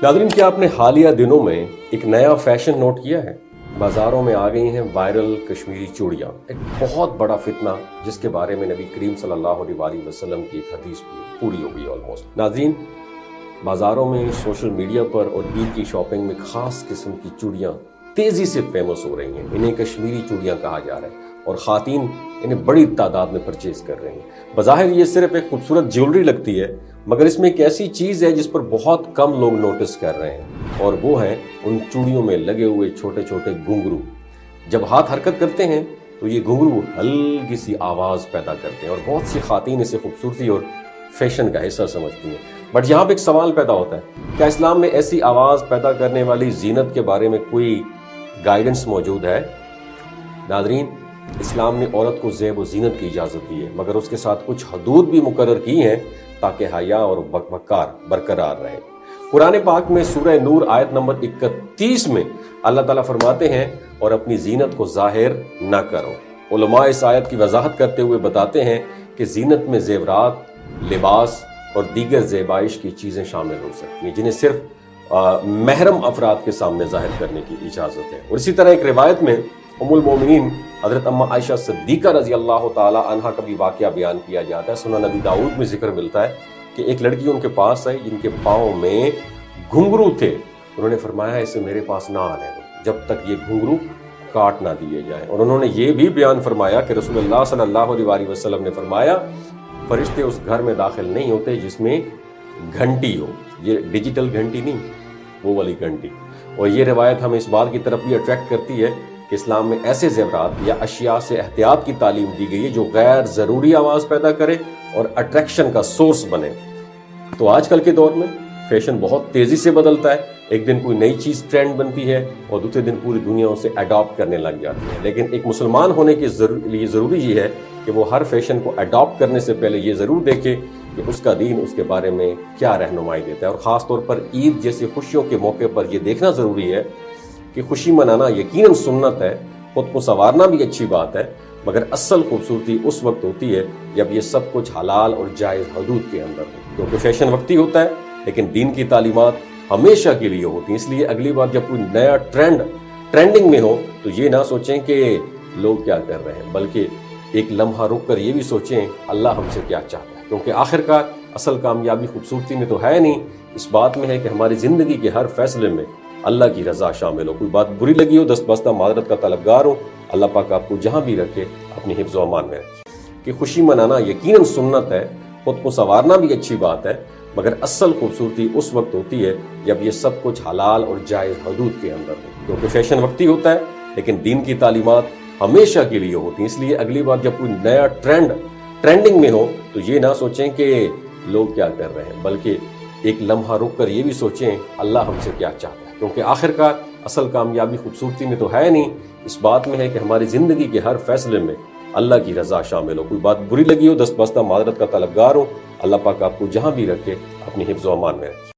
नाज़रीन, क्या आपने हालिया दिनों में एक नया फैशन नोट किया है? बाजारों में आ गई हैं वायरल कश्मीरी चूड़ियाँ, एक बहुत बड़ा फितना जिसके बारे में नबी करीम सल्लल्लाहु अलैहि वसल्लम की एक हदीस भी पूरी हो गई ऑलमोस्ट। नाज़रीन, बाजारों में, सोशल मीडिया पर और ईद की शॉपिंग में खास किस्म की चूड़ियाँ तेजी से फेमस हो रही हैं। इन्हें कश्मीरी चूड़ियाँ कहा जा रहा है और ख़ातीन इन्हें बड़ी तादाद में परचेज कर रही हैं। बज़ाहिर ये सिर्फ एक खूबसूरत ज्वेलरी लगती है, मगर इसमें एक ऐसी चीज़ है जिस पर बहुत कम लोग नोटिस कर रहे हैं, और वो है उन चूड़ियों में लगे हुए छोटे छोटे घुंघरू। जब हाथ हरकत करते हैं तो ये घुंघरू हल्की सी आवाज़ पैदा करते हैं और बहुत सी ख़ातीन इसे खूबसूरती और फैशन का हिस्सा समझती हैं। बट यहाँ पे एक सवाल पैदा होता है, क्या इस्लाम में ऐसी आवाज़ पैदा करने वाली जीनत के बारे में कोई गाइडेंस मौजूद है? नाज़रीन, इस्लाम ने औरत को ज़ेब व ज़ीनत की इजाज़त दी है, मगर उसके साथ कुछ हदूद भी मुकर्रर की हैं ताकि हया और वक़ार बरकरार रहे। कुरान पाक में सूरह नूर आयत नंबर 31 में अल्लाह ताला फरमाते हैं, और अपनी ज़ीनत को ज़ाहिर न करो। उलमा इस आयत की वजाहत करते हुए बताते हैं कि ज़ीनत में ज़ेवरात, लिबास और दीगर ज़ेबाइश की चीज़ें शामिल हो सकती हैं जिन्हें सिर्फ महरम अफराद के सामने ज़ाहिर करने की इजाज़त है। और इसी तरह एक रिवायत में उम्मुल मोमिनीन हज़रत अम्मा आयशा सिद्दीक़ा रज़ी अल्लाह ताला अन्हा का भी वाक़या बयान किया जाता है। सुनन नबी दाऊद में जिक्र मिलता है कि एक लड़की उनके पास आई जिनके पाँव में घुंघरू थे। उन्होंने फरमाया, इसे मेरे पास ना आने दो जब तक ये घुंघरू काट ना दिए जाएं। और उन्होंने ये भी बयान फरमाया कि रसूलुल्लाह सल्लल्लाहु अलैहि वसल्लम ने फरमाया, फरिश्ते उस घर में दाखिल नहीं होते जिसमें घंटी हो। ये डिजिटल घंटी नहीं, वो वाली घंटी। और ये रिवायत हमें इस बात की तरफ भी अट्रैक्ट करती है कि इस्लाम में ऐसे ज़ेवरात या अशिया से एहतियात की तालीम दी गई है जो गैर ज़रूरी आवाज़ पैदा करे और अट्रैक्शन का सोर्स बने। तो आजकल के दौर में फैशन बहुत तेज़ी से बदलता है। एक दिन कोई नई चीज़ ट्रेंड बनती है और दूसरे दिन पूरी दुनिया उसे अडॉप्ट करने लग जाती है। लेकिन एक मुसलमान होने के लिए ज़रूरी ये है कि वो हर फैशन को अडॉप्ट करने से पहले ये ज़रूर देखे कि उसका दीन उसके बारे में क्या रहनुमाई देता है। और ख़ास तौर पर ईद जैसी खुशियों के मौके पर यह देखना ज़रूरी है कि खुशी मनाना यकीनन सुन्नत है, खुद को संवारना भी अच्छी बात है, मगर असल खूबसूरती उस वक्त होती है जब ये सब कुछ हलाल और जायज़ हदूद के अंदर हो। क्योंकि फैशन वक्ती होता है, लेकिन दीन की तालीमात हमेशा के लिए होती हैं। इसलिए अगली बार जब कोई नया ट्रेंडिंग में हो तो ये ना सोचें कि लोग क्या कर रहे हैं, बल्कि एक लम्हा रुक कर ये भी सोचें अल्लाह हमसे क्या चाहता है। क्योंकि आखिरकार असल कामयाबी खूबसूरती में तो है नहीं, इस बात में है कि हमारी ज़िंदगी के हर फैसले में अल्लाह की रज़ा शामिल हो। कोई बात बुरी लगी हो, दस्तबस्ता मादरत का तलबगार हो, अल्लाह पाक आपको जहाँ भी रखे अपनी हिफ्ज़ व अमान में रखे। कि खुशी मनाना यकीनन सुन्नत है, खुद को संवारना भी अच्छी बात है, मगर असल खूबसूरती उस वक्त होती है जब ये सब कुछ हलाल और जायज़ हदूद के अंदर हो। क्योंकि फैशन वक्ती होता है, लेकिन दीन की तालीमात हमेशा के लिए होती हैं। इसलिए अगली बार जब कोई नया ट्रेंडिंग में हो तो ये ना सोचें कि लोग क्या कर रहे हैं, बल्कि एक लम्हा रुक कर ये भी सोचें अल्लाह हमसे क्या चाहता है। क्योंकि आखिरकार असल कामयाबी खूबसूरती में तो है नहीं, इस बात में है कि हमारी ज़िंदगी के हर फैसले में अल्लाह की रज़ा शामिल हो। कोई बात बुरी लगी हो, दस्तबस्ता मादरत का तलबगार हो, अल्लाह पाक आपको जहाँ भी रखे अपनी हिफ्ज़ व अमान में रखे।